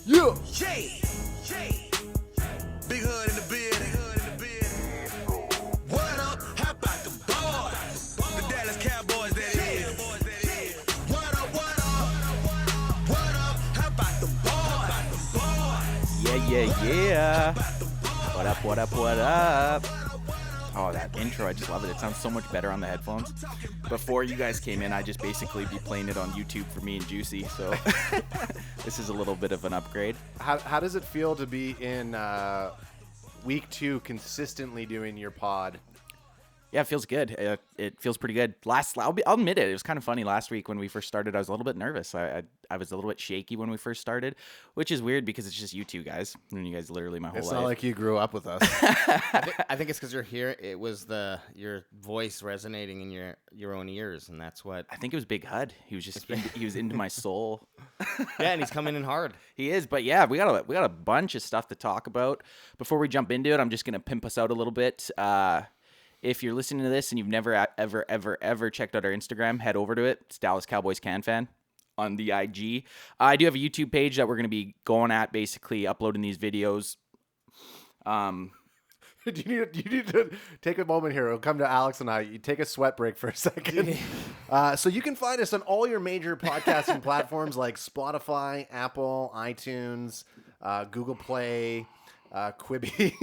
Yeah. Big hood in the bed. What up? How about the boys? The Dallas Cowboys, that is. What up? What up? What up? How about the boys? Yeah. What up, what up, what up? Oh, that intro, I just love it. It sounds so much better on the headphones. Before you guys came in, I just basically be playing it on YouTube for me and Juicy, so this is a little bit of an upgrade. How does it feel to be in week 2 consistently doing your pod? Yeah, it feels good. It feels pretty good. I'll admit it. It was kind of funny last week when we first started. I was a little bit nervous. I was a little bit shaky when we first started, which is weird because it's just you two guys. And you guys literally my whole life. It's not like you grew up with us. I think it's because you're here. It was your voice resonating in your own ears, and that's what. I think it was Big Hud. He was just he was into my soul. Yeah, and he's coming in hard. He is, but yeah, we got a bunch of stuff to talk about. Before we jump into it, I'm just gonna pimp us out a little bit. If you're listening to this and you've never, ever checked out our Instagram, head over to it. It's Dallas Cowboys CanFan on the IG. I do have a YouTube page that we're going to be going at, basically uploading these videos. You need to take a moment here. It'll come to Alex and I. You take a sweat break for a second. So you can find us on all your major podcasting platforms like Spotify, Apple, iTunes, Google Play, Quibi.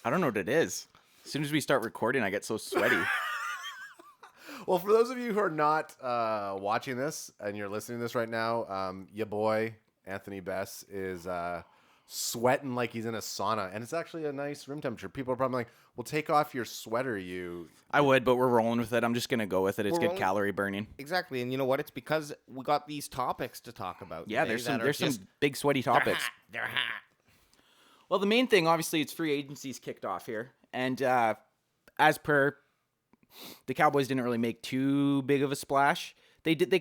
I don't know what it is. As soon as we start recording, I get so sweaty. Well, for those of you who are not watching this and you're listening to this right now, your boy, Anthony Bess, is sweating like he's in a sauna. And it's actually a nice room temperature. People are probably like, well, take off your sweater, you... I would, but we're rolling with it. I'm just going to go with it. It's good calorie burning. Exactly. And you know what? It's because we got these topics to talk about. Yeah, there's some big sweaty topics. They're hot. Well, the main thing, obviously, it's free agency's kicked off here. And as per, the Cowboys didn't really make too big of a splash. They did,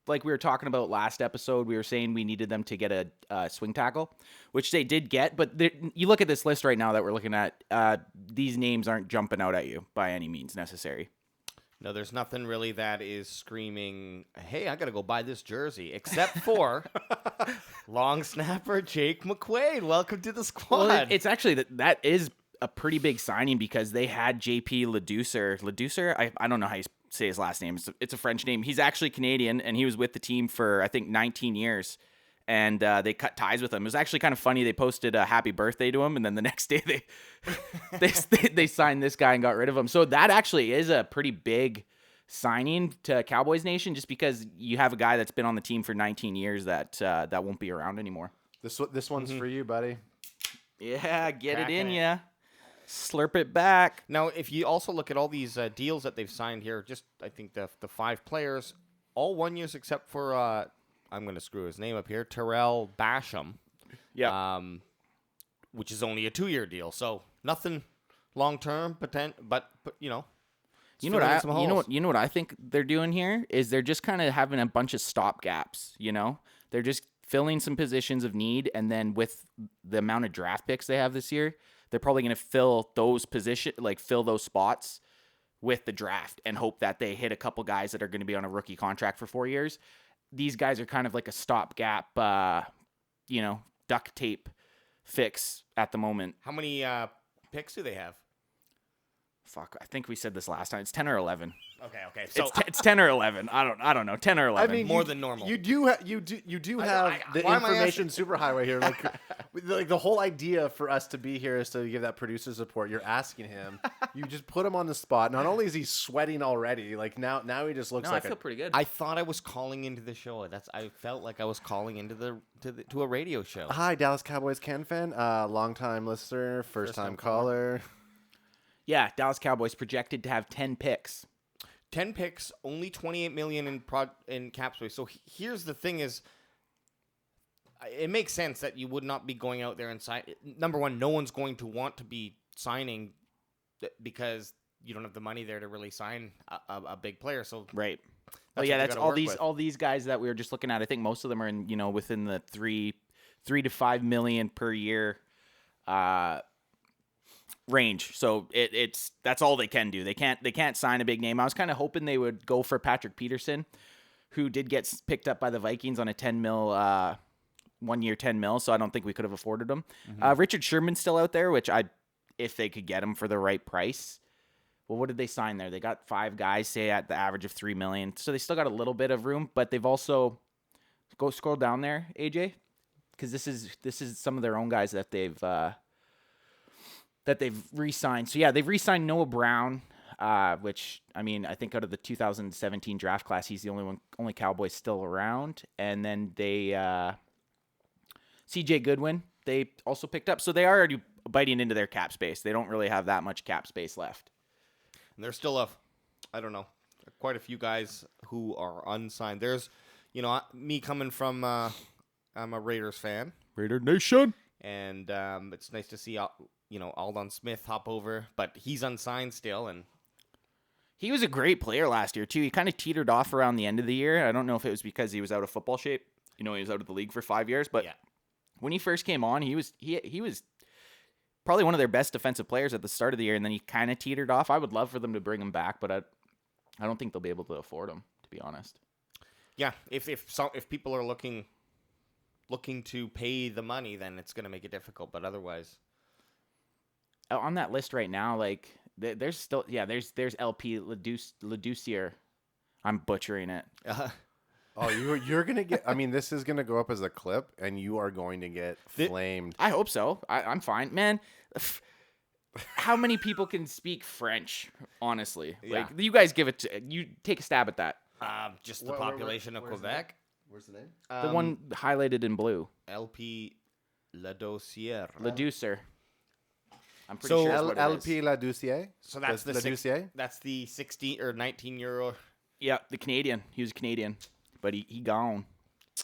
like we were talking about last episode, we were saying we needed them to get a swing tackle, which they did get. But you look at this list right now that we're looking at, these names aren't jumping out at you by any means necessary. No, there's nothing really that is screaming, hey, I got to go buy this jersey, except for long snapper Jake McQuaid. Welcome to the squad. Well, it's actually, that is a pretty big signing because they had JP Leducer. I don't know how you say his last name. It's a French name. He's actually Canadian, and he was with the team for, I think, 19 years. And they cut ties with him. It was actually kind of funny. They posted a happy birthday to him, and then the next day they signed this guy and got rid of him. So that actually is a pretty big signing to Cowboys Nation, just because you have a guy that's been on the team for 19 years that won't be around anymore. This one's for you, buddy. Yeah, get it in ya. Slurp it back. Now, if you also look at all these deals that they've signed here, just I think the 5 players, all 1 years except for... I'm going to screw his name up here, Terrell Basham. Yeah. Which is only a 2-year deal, so nothing long-term, but you know. You know what I think they're doing here is they're just kind of having a bunch of stop gaps, you know? They're just filling some positions of need, and then with the amount of draft picks they have this year, they're probably going to fill those spots with the draft and hope that they hit a couple guys that are going to be on a rookie contract for 4 years. These guys are kind of like a stopgap, duct tape fix at the moment. How many picks do they have? Fuck, I think we said this last time. It's 10 or 11. Okay. So it's 10 or 11. I don't know. 10 or 11. I mean, more than normal. You do have the information superhighway here. Like the whole idea for us to be here is to give that producer support. You're asking him. You just put him on the spot. Not only is he sweating already, like now he just looks like I feel pretty good. I thought I was calling into the show. I felt like I was calling into to a radio show. Hi, Dallas Cowboys CanFan, long-time listener, first-time caller. Yeah, Dallas Cowboys projected to have 10 picks. 10 picks, only $28 million in cap space. So here's the thing: is it makes sense that you would not be going out there and sign. Number one, no one's going to want to be signing because you don't have the money there to really sign a big player. So right. Well, yeah, that's all these guys that we were just looking at. I think most of them are in within the $3 to $5 million per year range. So that's all they can do. They can't sign a big name. I was kind of hoping they would go for Patrick Peterson who did get picked up by the Vikings on a 10 mil, 1 year 10 mil. So I don't think we could have afforded him. Richard Sherman's still out there, which if they could get him for the right price. Well, what did they sign there? They got 5 guys, say at the average of $3 million. So they still got a little bit of room, but they've also scroll down there, AJ, because this is some of their own guys that they've re-signed. So yeah, they've re-signed Noah Brown, which I mean, I think out of the 2017 draft class, he's the only Cowboy still around. And then they CJ Goodwin, they also picked up. So they are already biting into their cap space. They don't really have that much cap space left. And there's still quite a few guys who are unsigned. There's, me coming from, I'm a Raiders fan. Raider Nation. And it's nice to see, Aldon Smith hop over, but he's unsigned still. And he was a great player last year too. He kind of teetered off around the end of the year. I don't know if it was because he was out of football shape. He was out of the league for 5 years, but when he first came on, he was probably one of their best defensive players at the start of the year, and then he kind of teetered off. I would love for them to bring him back, but I don't think they'll be able to afford him, to be honest. Yeah, if people are looking to pay the money, then it's going to make it difficult. But otherwise, on that list right now, like there's still there's LP Laducier. I'm butchering it. Oh, you're gonna get. I mean, this is gonna go up as a clip, and you are going to get flamed. I hope so. I'm fine, man. How many people can speak French? Honestly, like you guys you take a stab at that. Just the population of Quebec. Where's the name? The one highlighted in blue. LP Laducier. Laducer. I'm pretty sure that's what it LP is. Laducier. So that's the Laducier. That's the 16 or 19-year-old. Yeah, the Canadian. He was Canadian, but he gone.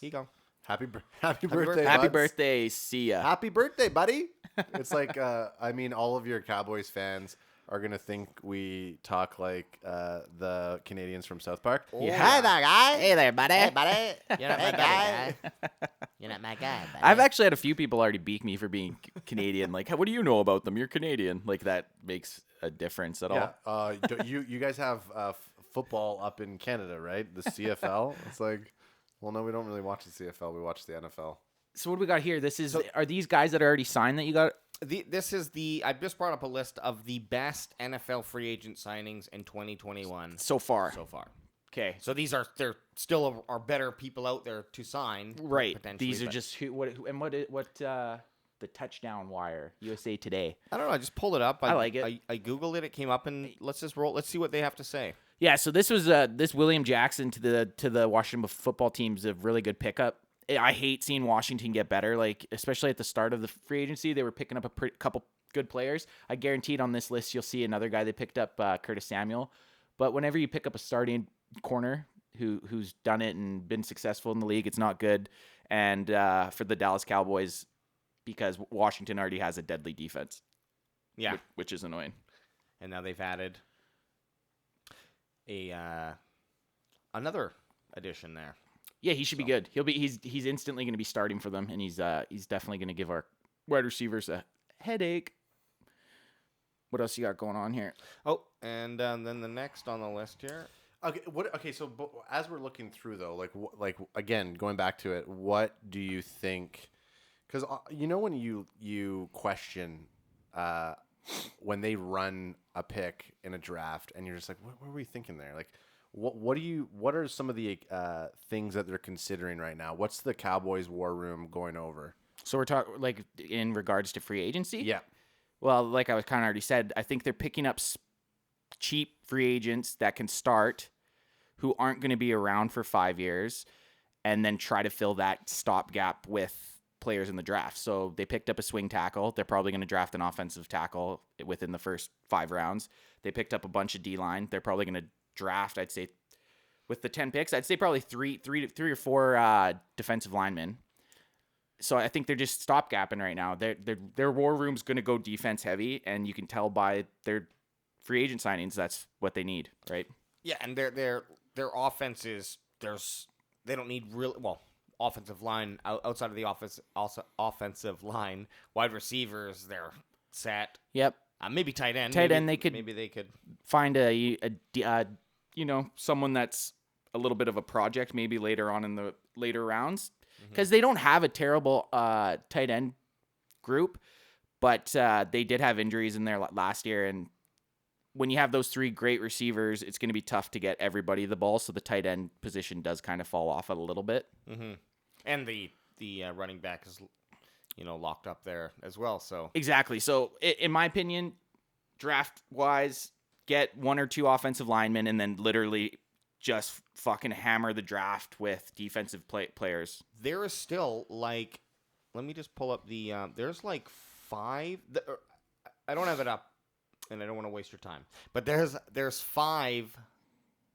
He gone. Happy birthday! Happy buds. birthday, see ya. Happy birthday, buddy! It's like, I mean, all of your Cowboys fans are gonna think we talk like the Canadians from South Park. Yeah. Hey there, guy. Hey there, buddy. Hey, buddy. You're not my guy. You're not my guy, buddy. I've actually had a few people already beak me for being Canadian. Like, what do you know about them? You're Canadian. Like, that makes a difference at all. You guys have football up in Canada, right? The CFL. It's like, well, no, we don't really watch the CFL. We watch the NFL. So what do we got here? Are these guys that are already signed that you got? I just brought up a list of the best NFL free agent signings in 2021 So far. Okay. So there still are better people out there to sign. Right. Potentially, These are but just what the touchdown wire, USA Today. I don't know. I just pulled it up. I like it. I Googled it. It came up, and let's just roll. Let's see what they have to say. Yeah, so this was this William Jackson to the Washington football team's a really good pickup. I hate seeing Washington get better, like especially at the start of the free agency. They were picking up a couple good players. I guaranteed on this list you'll see another guy they picked up, Curtis Samuel. But whenever you pick up a starting corner who's done it and been successful in the league, it's not good. And for the Dallas Cowboys, because Washington already has a deadly defense. Yeah, which is annoying. And now they've added another addition there. Yeah, he should be good. He's instantly going to be starting for them, and he's definitely going to give our wide receivers a headache. What else you got going on here? Oh, and then the next on the list here. Okay. Okay. So as we're looking through though, like again, going back to it, what do you think? Because when you question when they run a pick in a draft, and you're just like, what were we thinking there? Like, what are some of the things that they're considering right now? What's the Cowboys war room going over? So we're talking like in regards to free agency. Yeah. Well, like I was kind of already said, I think they're picking up cheap free agents that can start, who aren't going to be around for 5 years, and then try to fill that stopgap with players in the draft. So they picked up a swing tackle. They're probably going to draft an offensive tackle within the first 5 rounds. They picked up a bunch of D-line. They're probably going to draft, I'd say, with the 10 picks, I'd say probably three or four defensive linemen. So I think they're just stopgapping right now. Their war room's going to go defense heavy, and you can tell by their free agent signings that's what they need, right? Yeah, and their offense is they don't need offensive line outside of the office, also offensive line, wide receivers they're set. Yep. Maybe tight end. Tight end they could maybe they could find a someone that's a little bit of a project maybe later on in the later rounds because they don't have a terrible tight end group, but they did have injuries in there last year. And when you have those 3 great receivers, it's going to be tough to get everybody the ball. So the tight end position does kind of fall off a little bit. Mm-hmm. And the running back is, locked up there as well. So exactly. So in my opinion, draft wise, get 1 or 2 offensive linemen and then literally just fucking hammer the draft with defensive players. There is still like, let me just pull up the, there's like 5, I don't have it up and I don't want to waste your time, but there's 5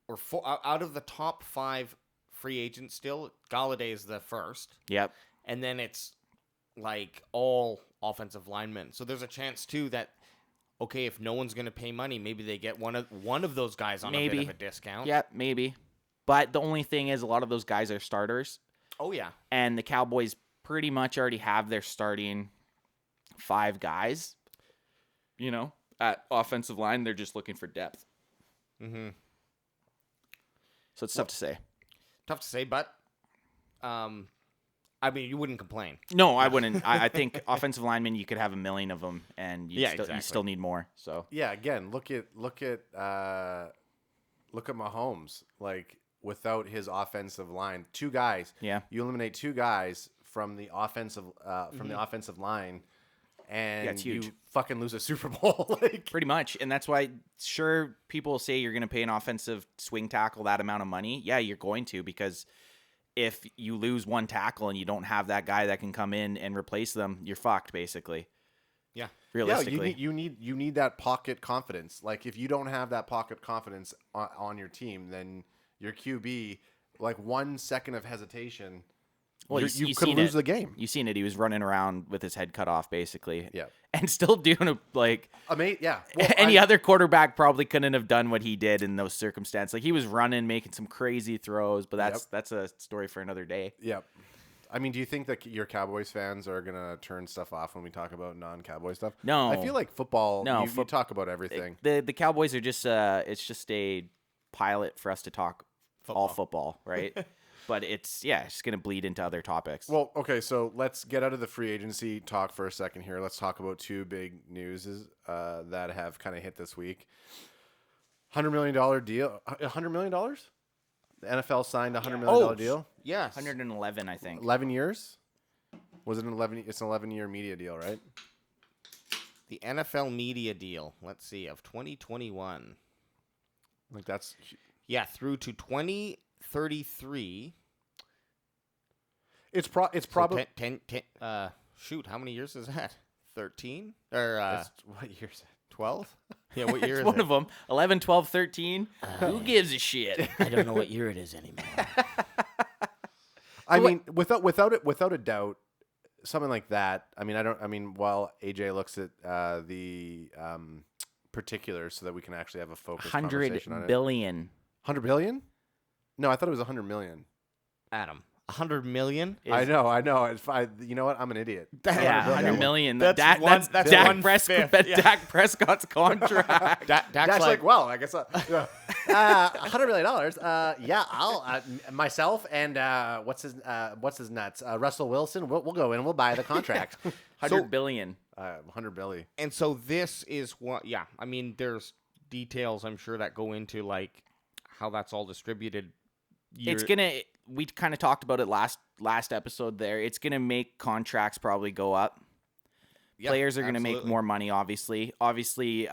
or 4 out of the top 5 free agents still. Galladay is the first. Yep. And then it's like all offensive linemen. So there's a chance too that, okay, if no one's going to pay money, maybe they get one of those guys on a bit of a discount. Yeah, maybe. But the only thing is a lot of those guys are starters. Oh, yeah. And the Cowboys pretty much already have their starting 5 guys, at offensive line. They're just looking for depth. Mm-hmm. So it's tough to say. Tough to say, but you wouldn't complain. No, I wouldn't. I think offensive linemen, you could have a million of them, and you still need more. So yeah, again, look at Mahomes. Like without his offensive line, 2 guys. Yeah, you eliminate 2 guys from the offensive the offensive line, and it's huge. You fucking lose a Super Bowl. Like pretty much, and that's why sure people say you're going to pay an offensive swing tackle that amount of money. Yeah, you're going to, because if you lose 1 tackle and you don't have that guy that can come in and replace them, you're fucked basically. Yeah. Yeah, Realistically. you need that pocket confidence. Like if you don't have that pocket confidence on your team, then your QB, like 1 second of hesitation, well, you could lose the game. You've seen it. He was running around with his head cut off, basically. Yeah. And still doing it like... Yeah. Well, any other quarterback probably couldn't have done what he did in those circumstances. Like, he was running, making some crazy throws, but that's a story for another day. Yep. I mean, do you think that your Cowboys fans are going to turn stuff off when we talk about non-Cowboy stuff? No. I feel like football, No, you talk about everything. The Cowboys are just... it's just a pilot for us to talk all football, right? But it's going to bleed into other topics. Well, okay, so let's get out of the free agency talk for a second here. Let's talk about 2 big news that have kind of hit this week. $100 million deal. $100 million? The NFL signed a $100 million deal? Yes. 111, I think. 11 years? Was it an 11? It's an 11-year media deal, right? The NFL media deal, let's see, of 2021. Like that's... Yeah, through to 2033. It's probably... Shoot, how many years is that? 13? Or what year is it? 12? Yeah, what year is one it? of them. 11, 12, 13. Who gives a shit? I don't know what year it is anymore. I mean, without a doubt, something like that. I mean, while AJ looks at the particulars so that we can actually have a focused conversation on it. $100 billion. 100 billion? No, I thought it was 100 million. Adam, 100 million? I know. It's fine. You know what? I'm an idiot. Yeah, 100 million. That's Dak one Prescott, fifth, yeah. Dak Prescott's contract. Dak's like, well, I guess $100 million. Yeah, I'll myself and what's his nuts? Russell Wilson. We'll go in. We'll buy the contract. $100 billion. 100 billion. And so this is what, yeah, I mean, there's details, I'm sure, that go into, like, how that's all distributed. It's going to, we kind of talked about it last episode there. It's going to make contracts probably go up. Yeah, Players are going to make more money, obviously. Obviously,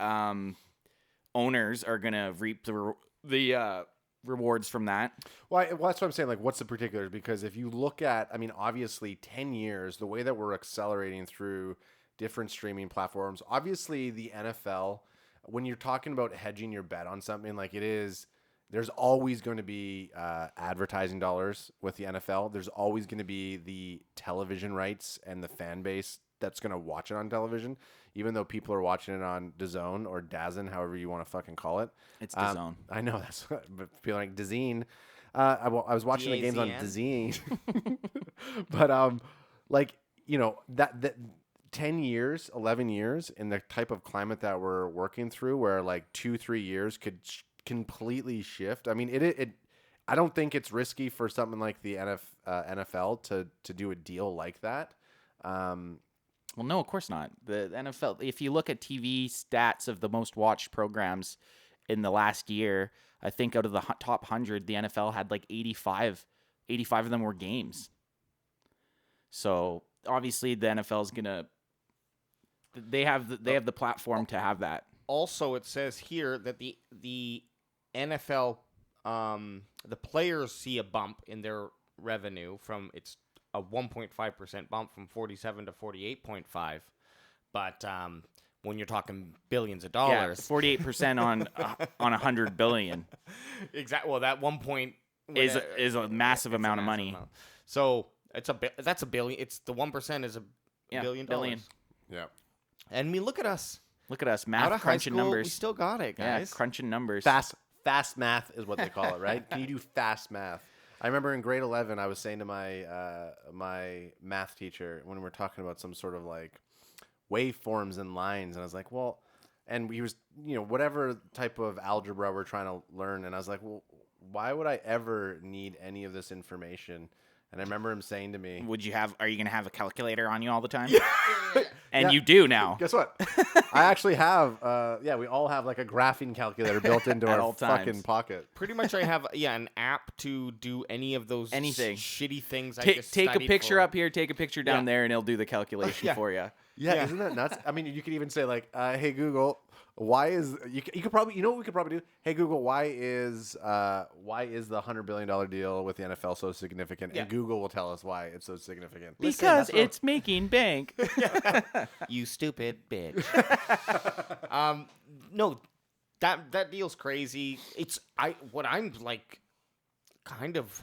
owners are going to reap the rewards from that. Well, that's what I'm saying. Like, what's the particulars? Because if you look at, I mean, obviously 10 years, the way that we're accelerating through different streaming platforms, obviously the NFL, when you're talking about hedging your bet on something, like it is, there's always going to be advertising dollars with the NFL. There's always going to be the television rights and the fan base that's going to watch it on television, even though people are watching it on DAZN or DAZN, however you want to fucking call it. It's DAZN. I know that's but people like DAZN. I was watching the games on DAZN, but like, you know, that 10 years, 11 years in the type of climate that we're working through, where like 2-3 years could completely shift. I mean, I don't think it's risky for something like the NFL to do a deal like that. Well, no, of course not. The NFL, if you look at TV stats of the most watched programs in the last year, I think out of the top 100, the NFL had like 85 of them were games. So obviously the NFL is going to, they have the platform to have that. Also, it says here that the NFL, the players see a bump in their revenue from it's a 1.5% bump from 47 to 48.5, but when you're talking billions of dollars, 48% on 100 billion. Exactly. Well, that 1 point is a massive amount of money. So that's a billion. It's the 1% is a $1 billion. Yeah. And we look at us. Look at us, Out math of high crunching school, numbers. We still got it, Yeah, guys. crunching numbers. Fast math is what they call it, right? Can you do fast math? I remember in grade 11, I was saying to my my math teacher when we were talking about some sort of like waveforms and lines, and I was like, well, and he was, whatever type of algebra we're trying to learn, and I was like, well, why would I ever need any of this information? And I remember him saying to me, Are you going to have a calculator on you all the time? And Yeah. you do now. guess what? I actually have, we all have like a graphing calculator built into At our all times. fucking pocket. Pretty much, I have an app to do any of those Anything. shitty things. I Take just a studied picture for. up here, take a picture down Yeah. there, and it'll do the calculation Yeah. for you. Yeah, isn't that nuts? I mean, you could even say like, "Hey Google, why is you could probably what we could probably do? Hey Google, why is the $100 billion deal with the NFL so significant?" Yeah. And Google will tell us why it's so significant. Because it's making bank. You stupid bitch. No, that deal's crazy. I'm like, kind of.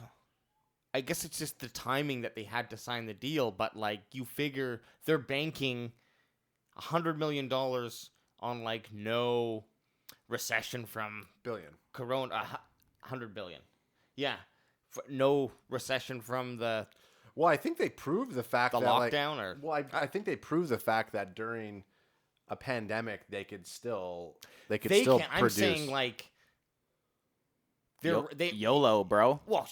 I guess it's just the timing that they had to sign the deal, but like you figure they're banking $100 million on like no recession from billion. Corona, 100 billion. Yeah, no recession from the Well, I think they proved the fact that lockdown, or I think they proved the fact that during a pandemic they could still they still can. produce. I'm saying like they YOLO, bro. well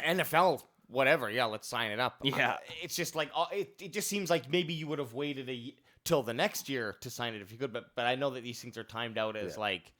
NFL whatever. Yeah, let's sign it up. Yeah. It's just like it just seems like maybe you would have waited till the next year to sign it if you could. But I know that these things are timed out as like,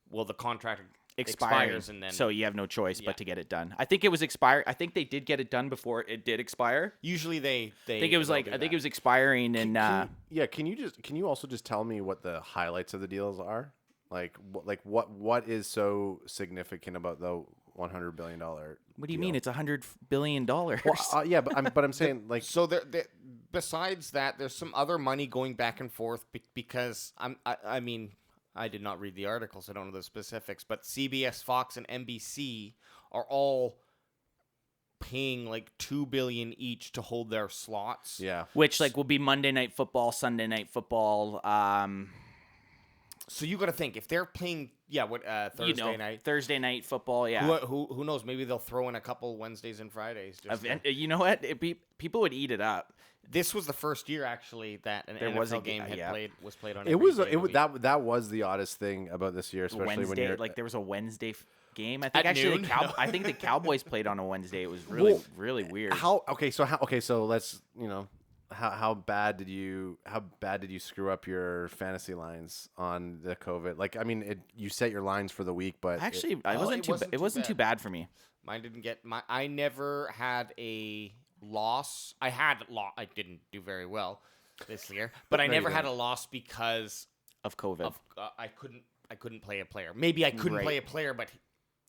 well, the contract expires and then so you have no choice Yeah. but to get it done. I think it was expired. I think they did get it done before it did expire. usually they I think it was expiring in Can you also just tell me what the highlights of the deals are? Like what is so significant about the $100 billion? what do you mean? It's $100 billion. Well, yeah, but I'm saying like So besides that, there's some other money going back and forth because I mean, I did not read the articles. I don't know the specifics, but CBS, Fox, and NBC are all paying like $2 billion each to hold their slots. yeah. Which will be Monday Night Football, Sunday Night Football. So you got to think if they're playing, Thursday night. Thursday Night Football. Yeah. Who knows? Maybe they'll throw in a couple Wednesdays and Fridays. You know what? People would eat it up. This was the first year actually that an There NFL was a game yeah. was played on. It every was day of the week. that was the oddest thing about this year, especially when Wednesday, you're there was a Wednesday game. I think At actually noon? I think the Cowboys played on a Wednesday. It was really Well, really weird. So let's how bad did you screw up your fantasy lines on the COVID? Like, I mean, you set your lines for the week, but Actually, it wasn't too bad for me. Mine didn't get I never had a loss. I didn't do very well this year, but I No, never you had a didn't. loss because Of COVID. of I couldn't play a player. Maybe I couldn't Right. play a player, but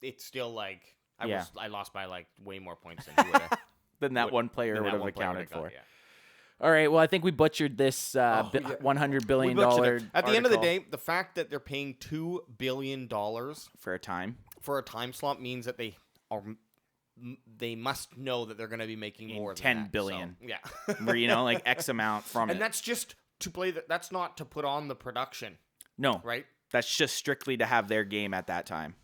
it's still like Yeah. I lost by like way more points than you would have. Then that one player than would that have one player accounted would've for. got, yeah. All right. Well, I think we butchered this $100 billion We butchered it. At the end of the article day, the fact that they're paying $2 billion for a time. for a time slot means that they must know that they're going to be making more than 10 that. billion. So, yeah. Where like X amount from And it. that's just to play that's not to put on the production, No, right? that's just strictly to have their game at that time.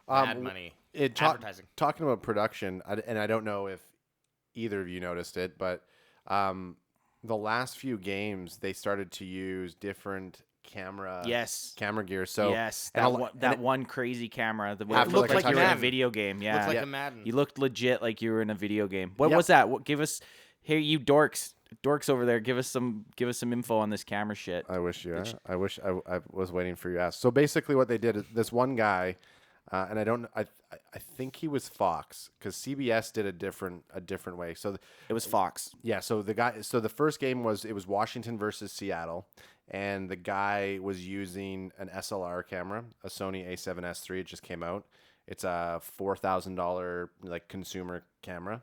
Bad money. Advertising. Talking about production, and I don't know if either of you noticed it, but the last few games they started to use different camera Yes. camera gear. So yes, and that one crazy camera. The After, it looked like, like a you were in a Madden. video game. Yeah, Looked like Yeah. a Madden. you looked legit like you were in a video game. What Yep. was that? Give us here, you dorks over there. Give us some info on this camera shit. I wish I was waiting for you to ask. So basically, what they did is this one guy, and I think he was Fox because CBS did a different way. So It was Fox. yeah, so the first game was Washington versus Seattle, and the guy was using an SLR camera, a Sony A7S III. It just came out. It's a $4,000 like consumer camera,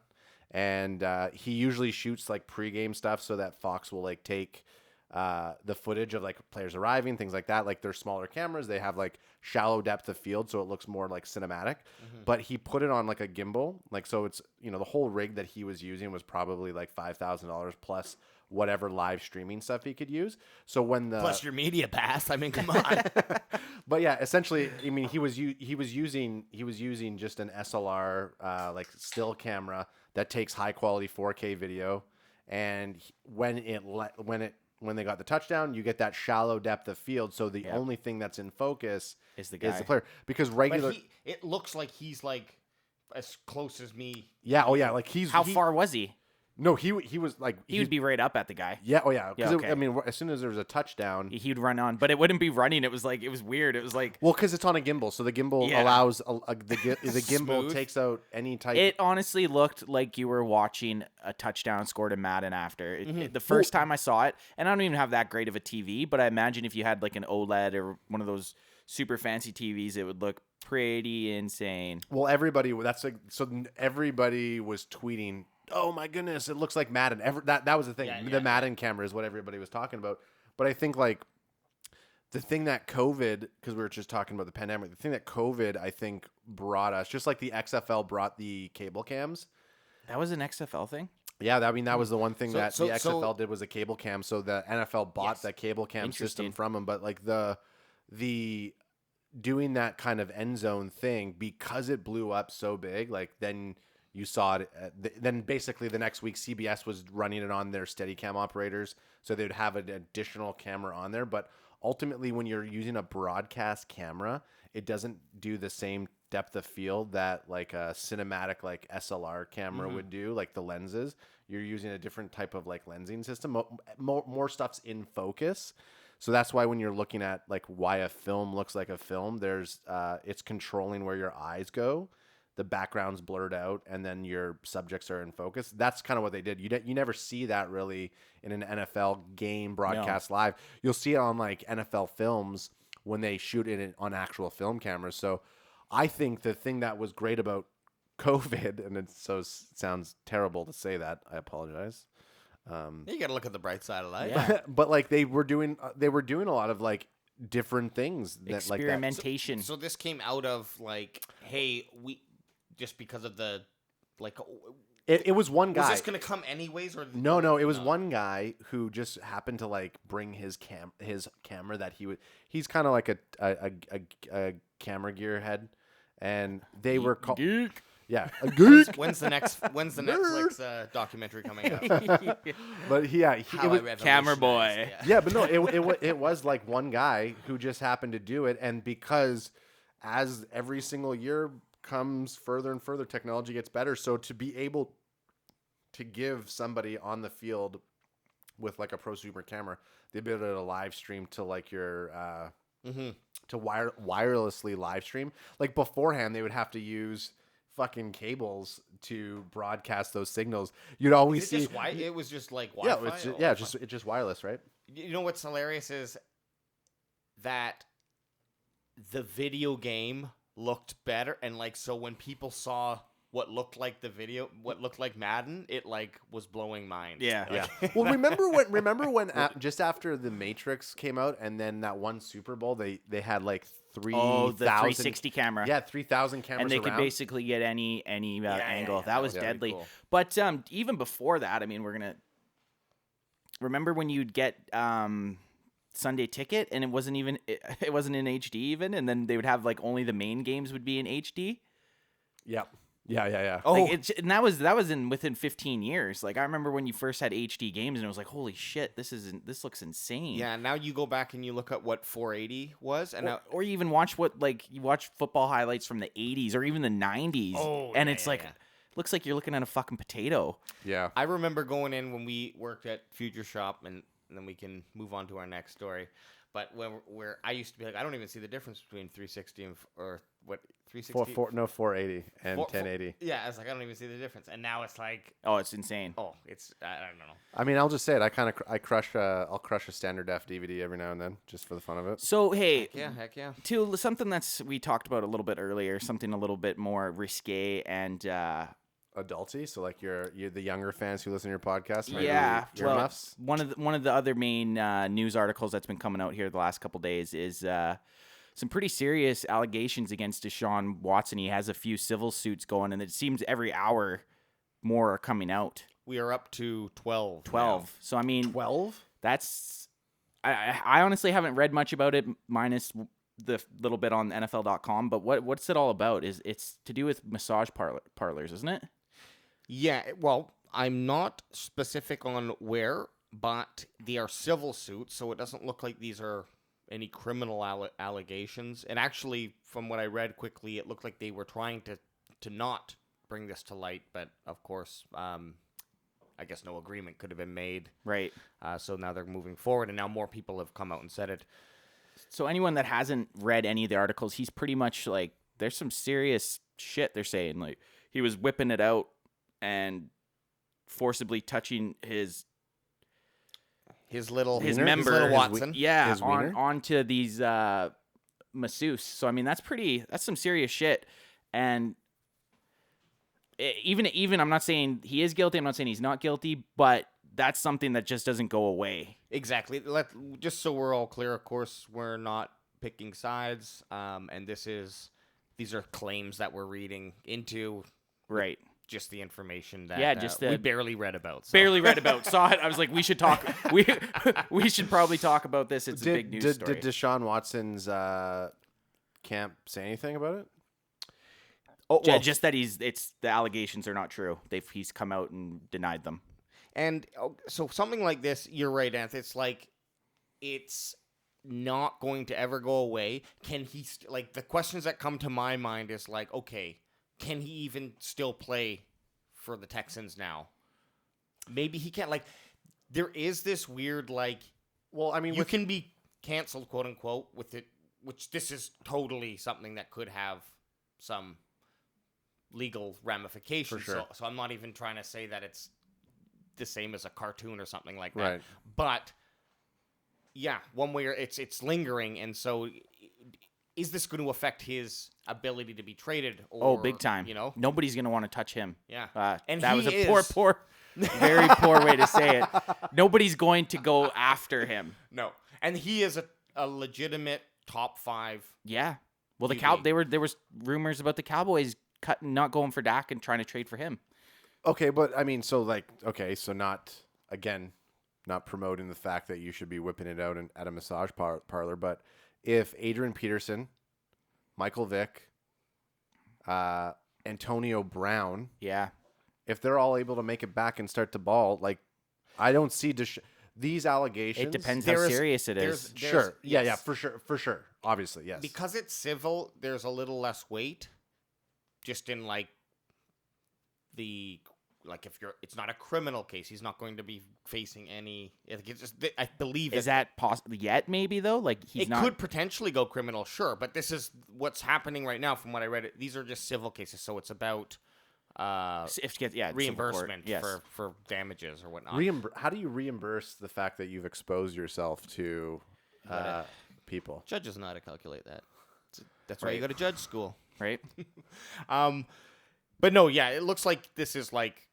and he usually shoots like pregame stuff so that Fox will like take the footage of like players arriving, things like that. Like they're smaller cameras, they have like shallow depth of field, so it looks more like cinematic. But he put it on like a gimbal, like so it's the whole rig that he was using was probably like $5,000 plus whatever live streaming stuff he could use. So when the Plus your media pass. I mean, come on. but yeah, essentially, I mean, he was using just an SLR like still camera that takes high quality 4K video, and when they got the touchdown, you get that shallow depth of field. So the only thing that's in focus Is the guy. player, because regular. But it looks like he's like as close as me. Yeah. Oh yeah. Like How far was he? No, he was like He would be right up at the guy. Yeah. Oh yeah. Because okay. I mean, as soon as there was a touchdown. He'd run on, but it wouldn't be running. It was weird. It was like Well, because it's on a gimbal, so the gimbal Yeah. allows the gimbal Smooth. takes out any type. it honestly looked like you were watching a touchdown scored in Madden after. The first time I saw it, and I don't even have that great of a TV, but I imagine if you had like an OLED or one of those super fancy TVs, it would look pretty insane. Well, everybody everybody was tweeting, "Oh my goodness, it looks like Madden." That was the thing. The Madden camera is what everybody was talking about. But I think like the thing that COVID, because we were just talking about the pandemic, the thing that COVID I think brought us, just like the XFL brought the cable cams. That was an XFL thing. Yeah, I mean that was the one thing So- that so- the so- XFL did was a cable cam. So the NFL bought Yes. that cable cam system Interesting. from them. But like the doing that kind of end zone thing, because it blew up so big, like then you saw it. Then basically the next week CBS was running it on their Steadicam operators, so they'd have an additional camera on there. But ultimately, when you're using a broadcast camera, it doesn't do the same depth of field that like a cinematic like SLR camera would do, like the lenses. You're using a different type of like lensing system. More stuff's in focus. So that's why when you're looking at like why a film looks like a film, there's it's controlling where your eyes go. The background's blurred out, and then your subjects are in focus. That's kind of what they did. You never see that really in an NFL game broadcast live. You'll see it on like NFL films when they shoot it on actual film cameras. So I think the thing that was great about COVID, and it sounds terrible to say that, I apologize. You got to look at the bright side of life. Yeah. But like they were doing a lot of like different things that like that. Experimentation. So this came out of like, hey, we just because of the like. It was one guy. Was this gonna come anyways, or No, it was one guy who just happened to like bring his camera that he's kind of like a camera gear head, and they were called yeah, a geek. When's the Netflix documentary coming out? But How it I was Camera boy. revolutionized, yeah, but no, it was like one guy who just happened to do it, and because as every single year comes further and further, technology gets better. So to be able to give somebody on the field with like a prosumer camera the ability to live stream to like your to wirelessly live stream, like beforehand they would have to use fucking cables to broadcast those signals. You'd always see it was just like yeah, Wi-Fi. it's just wireless, right? You know what's hilarious is that the video game looked better, and like so when people saw what looked like Madden, it like was blowing minds. Yeah. Like, Well, remember when just after the Matrix came out, and then that one Super Bowl, they had like 3,000 the 360 camera. Yeah, 3,000 cameras And they could around. basically get any angle. yeah, that was pretty deadly. cool. But even before that, I mean, we're gonna remember when you'd get Sunday Ticket, and it wasn't in HD even, and then they would have like only the main games would be in HD. Yep. Yeah. Oh, Like and that was in within 15 years. Like I remember when you first had HD games, and it was like, holy shit, this looks insane. yeah. Now you go back and you look at what 480 was, and now Or you even watch you watch football highlights from the 80s or even the 90s, and it's like looks like you're looking at a fucking potato. Yeah. I remember going in when we worked at Future Shop, and then we can move on to our next story. But where I used to be like, I don't even see the difference between 360 and or what 360. 480 and 1080. Yeah, I was like, I don't even see the difference. And now it's like, Oh, it's insane. oh, it's I don't know. I mean, I'll just say it. I'll crush a standard def DVD every now and then just for the fun of it. So hey, Heck yeah. to something that's we talked about a little bit earlier, something a little bit more risque and Adulty, so like you're the younger fans who listen to your podcast. Right? yeah, Your well, muffs. one of the other main news articles that's been coming out here the last couple days is some pretty serious allegations against Deshaun Watson. He has a few civil suits going, and it seems every hour more are coming out. We are up to 12. 12. So I mean, 12. that's I honestly haven't read much about it, minus the little bit on NFL.com. But what's it all about? It's to do with massage parlors, isn't it? Yeah, well, I'm not specific on where, but they are civil suits, so it doesn't look like these are any criminal allegations. And actually, from what I read quickly, it looked like they were trying to not bring this to light, but of course, I guess no agreement could have been made. Right. So now they're moving forward, and now more people have come out and said it. So anyone that hasn't read any of the articles, he's pretty much like, there's some serious shit they're saying. Like, he was whipping it out and forcibly touching his Little member, Watson. his wiener? onto these masseuse. So I mean, that's some serious shit. And even I'm not saying he is guilty. I'm not saying he's not guilty, but that's something that just doesn't go away. Exactly. Just so we're all clear, of course, we're not picking sides, and these are claims that we're reading into. Right. Just the information that we we barely read about. So. Barely read about. Saw it. I was like, we should talk. We should probably talk about this. It's a big news story. Did Deshaun Watson's camp say anything about it? Oh, well, just that the allegations are not true. He's come out and denied them. and so something like this, you're right, Anthony. It's like it's not going to ever go away. Can he like the questions that come to my mind is like, okay, can he even still play for the Texans now? Maybe he can't. Like, there is this weird, like, well, I mean, you can be canceled, quote unquote, with it, which this is totally something that could have some legal ramifications. For sure. So I'm not even trying to say that it's the same as a cartoon or something like that. Right. But yeah, one way it's lingering, and so is this going to affect his ability to be traded? Or, Big time. You know, nobody's going to want to touch him. Yeah. And that was a poor, very poor way to say it. Nobody's going to go after him. No, and he is a legitimate top 5. Yeah. Well, QB. there was rumors about the Cowboys not going for Dak and trying to trade for him. Okay, but I mean, so not promoting the fact that you should be whipping it out at a massage parlor, but if Adrian Peterson, Michael Vick, Antonio Brown, Yeah. if they're all able to make it back and start to ball, like, I don't see these allegations. It depends how serious it is. Sure. Yeah, yes. for sure. Obviously, yes. Because it's civil, there's a little less weight. Just in like if it's not a criminal case, he's not going to be facing any. I believe Is that possible yet? Maybe though, like it could potentially go criminal, sure. But this is what's happening right now, from what I read. These are just civil cases, so it's about reimbursement for damages or whatnot. How do you reimburse the fact that you've exposed yourself to people? Judges know how to calculate that. That's why you go to judge school. Right. But no, yeah, it looks like this is like,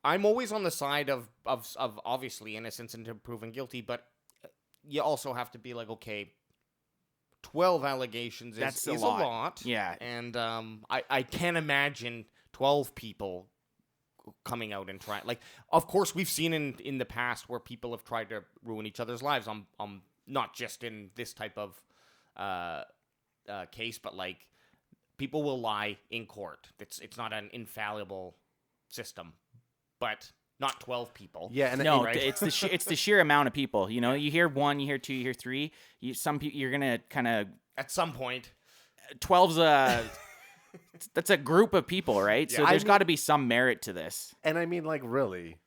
I'm always on the side of obviously innocence until proven guilty, but you also have to be like, okay, 12 allegations is a lot. Yeah. And I can't imagine 12 people coming out and trying, like, of course we've seen in the past where people have tried to ruin each other's lives. Not just in this type of case, but like people will lie in court. It's not an infallible system, but not 12 people. Yeah, and No, right? it's the sheer amount of people. You know, you hear 1, you hear 2, you hear 3. Some people you're gonna kind of At some point. 12's that's a group of people, right? So Yeah, there's got to be some merit to this. And I mean, like, really?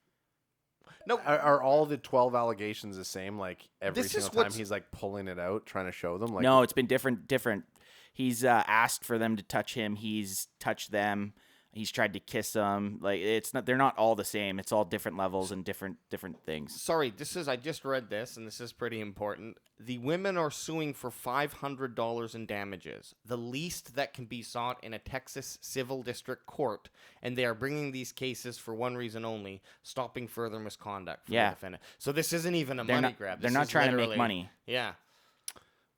No. Are all the 12 allegations the same? Like, every This is single time what's- he's, like, pulling it out, trying to show them? Like, No, it's been different. He's asked for them to touch him. He's touched them. He's tried to kiss them. Like it's not. They're not all the same. It's all different levels and different things. Sorry, I just read this, and this is pretty important. The women are suing for $500 in damages, the least that can be sought in a Texas civil district court, and they are bringing these cases for one reason only: stopping further misconduct from the defendant. So this isn't even a money grab. They're This not is trying to make literally- money. Yeah.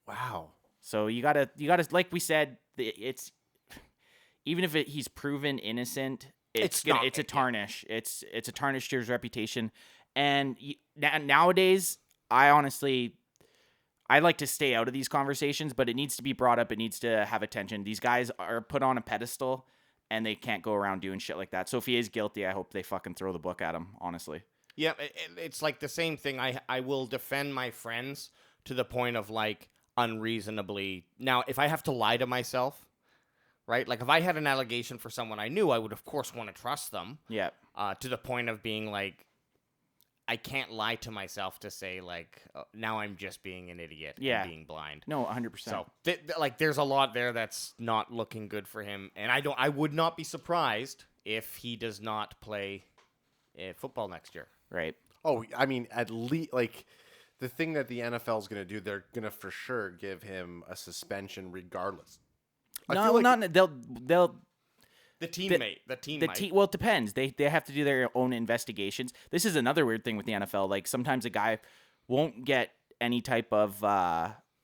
wow. So you gotta like we said, it's even if he's proven innocent, it's a tarnish. It's a tarnish to his reputation. And nowadays, I like to stay out of these conversations, but it needs to be brought up. It needs to have attention. These guys are put on a pedestal, and they can't go around doing shit like that. So if he is guilty, I hope they fucking throw the book at him. Honestly. Yeah, it's like the same thing. I will defend my friends to the point of like unreasonably. Now, if I have to lie to myself, right? Like if I had an allegation for someone I knew, I would of course want to trust them. Yeah. To the point of being like, I can't lie to myself to say like, now I'm just being an idiot and being blind. No, 100%. So like, there's a lot there that's not looking good for him, and I would not be surprised if he does not play football next year. Right. Oh, I mean, at least, like, the thing that the NFL is going to do, they're going to for sure give him a suspension regardless. No, they'll The teammate. Well, it depends. They have to do their own investigations. This is another weird thing with the NFL. Like sometimes a guy won't get any type of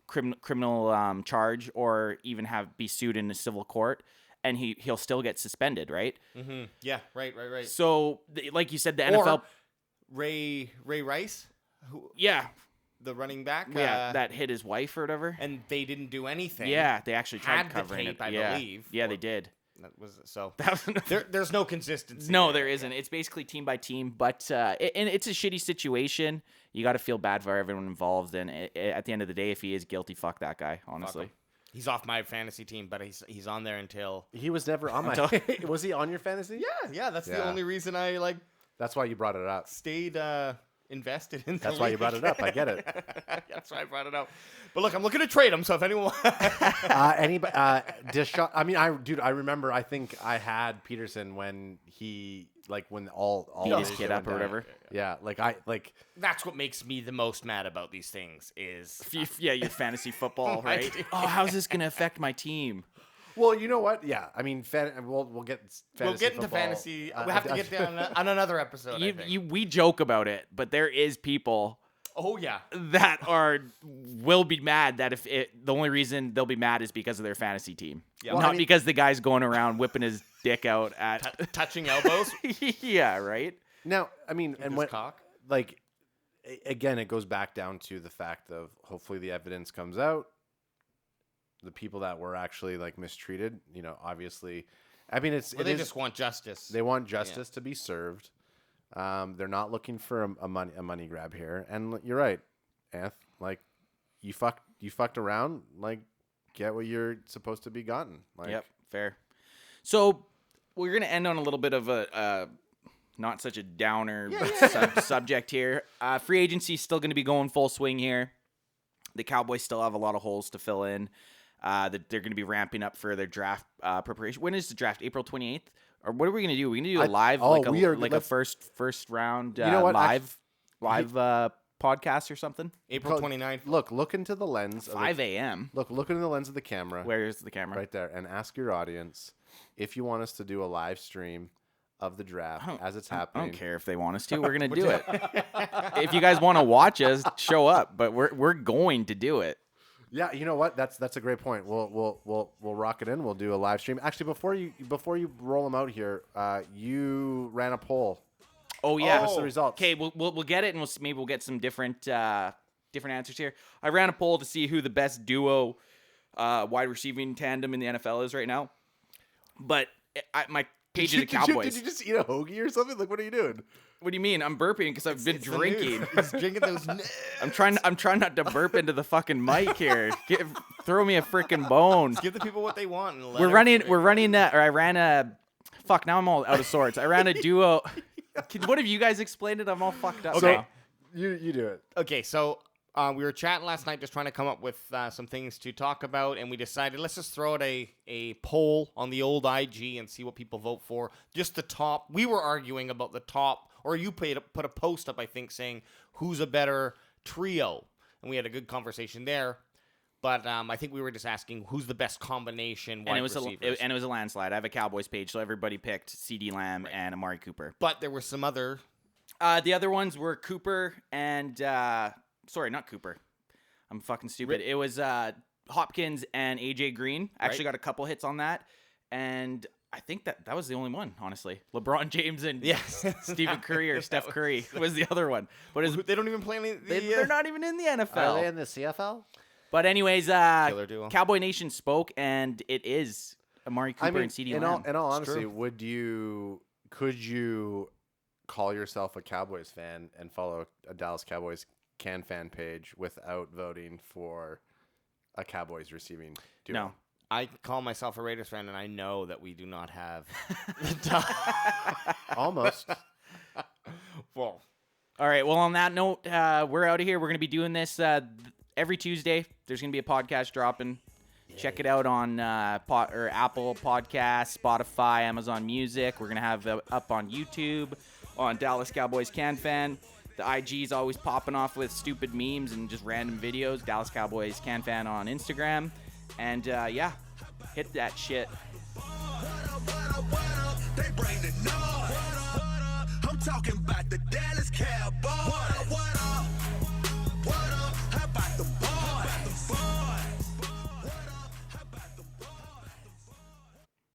criminal charge or even be sued in a civil court, and he'll still get suspended, right? Mm-hmm. Yeah, right. So, like you said, the NFL. Ray Rice, the running back, that hit his wife or whatever, and they didn't do anything. Yeah, they actually tried Had covering the tape, it. I believe. Yeah, they did. That was so. There's no consistency. No, there isn't. It's basically team by team, but and it's a shitty situation. You got to feel bad for everyone involved, and at the end of the day, if he is guilty, fuck that guy. Honestly, he's off my fantasy team, but he's on there until he was never on my. Was he on your fantasy? Yeah. That's the only reason I like. That's why you brought it up. Stayed invested in. That's why you brought it up. I get it. That's why I brought it up. But look, I'm looking to trade him. So if anyone, anybody, Deshaun. I mean, I remember. I think I had Peterson when he when all beat his this kid shit up went or down. whatever. Yeah, that's what makes me the most mad about these things is your fantasy football, right? How's this gonna affect my team? Well, you know what? Yeah, I mean, we'll get fantasy we'll get into football. fantasy. We'll have to get down on another episode. We joke about it, but there is people. Oh yeah, that will be mad that the only reason they'll be mad is because of their fantasy team, not because the guy's going around whipping his dick out at touching elbows. Yeah, right. Now, I mean, and what cock? Again, it goes back down to the fact of hopefully the evidence comes out. The people that were actually mistreated, obviously, I mean, they just want justice. They want justice to be served. They're not looking for a money grab here. And you're right, Anth. You fucked around. Get what you're supposed to be gotten. Yep, fair. So we're gonna end on a little bit of a not such a downer subject here. Free agency is still gonna be going full swing here. The Cowboys still have a lot of holes to fill in. That they're going to be ramping up for their draft preparation. When is the draft? April 28th? Or what are we going to do? We're going to do a live, a first round live podcast or something? April 29th. Look into the lens. 5 a.m. Look into the lens of the camera. Where's the camera? Right there. And ask your audience if you want us to do a live stream of the draft as it's happening. I don't care if they want us to. We're going to do it. If you guys want to watch us, show up. But we're going to do it. Yeah, you know what? That's a great point. We'll rock it in. We'll do a live stream. Actually, before you roll them out here, you ran a poll. Oh yeah, what's the results? Okay, we'll get it, and maybe we'll get some different answers here. I ran a poll to see who the best duo wide receiving tandem in the NFL is right now. But my page is the Cowboys. Did you just eat a hoagie or something? Like, what are you doing? What do you mean? I'm burping because I've been drinking. He's drinking those. I'm trying not to burp into the fucking mic here. Throw me a freaking bone. Give the people what they want. And We're running that, or I ran a. Fuck, now I'm all out of sorts. I ran a duo. What have you guys explained it? I'm all fucked up. Okay, now. you do it. Okay, so we were chatting last night, just trying to come up with some things to talk about, and we decided let's just throw out a poll on the old IG and see what people vote for. Just the top. We were arguing about the top. Or you put a post up, I think, saying who's a better trio, and we had a good conversation there. But I think we were just asking who's the best combination wide receivers. And it was a landslide. I have a Cowboys page, so everybody picked CeeDee Lamb and Amari Cooper. But there were some other. The other ones were Cooper and sorry, not Cooper. I'm fucking stupid. It was Hopkins and AJ Green. I actually got a couple hits on that, and I think that was the only one, honestly. LeBron James and Stephen Curry or Steph Curry was the other one. But they don't even play in they're not even in the NFL. Are they in the CFL? But anyways, Killer duo. Cowboy Nation spoke, and it is Amari Cooper and CeeDee Lamb. In all honesty, could you call yourself a Cowboys fan and follow a Dallas Cowboys CanFan page without voting for a Cowboys receiving duo? No. I call myself a Raiders fan, and I know that we do not have the top. Almost. Well, all right. Well, on that note, we're out of here. We're going to be doing this every Tuesday. There's going to be a podcast dropping. Check it out on Apple Podcasts, Spotify, Amazon Music. We're going to have up on YouTube, on Dallas Cowboys CanFan. The IG is always popping off with stupid memes and just random videos. Dallas Cowboys CanFan on Instagram. And, hit that shit. They bring the noise.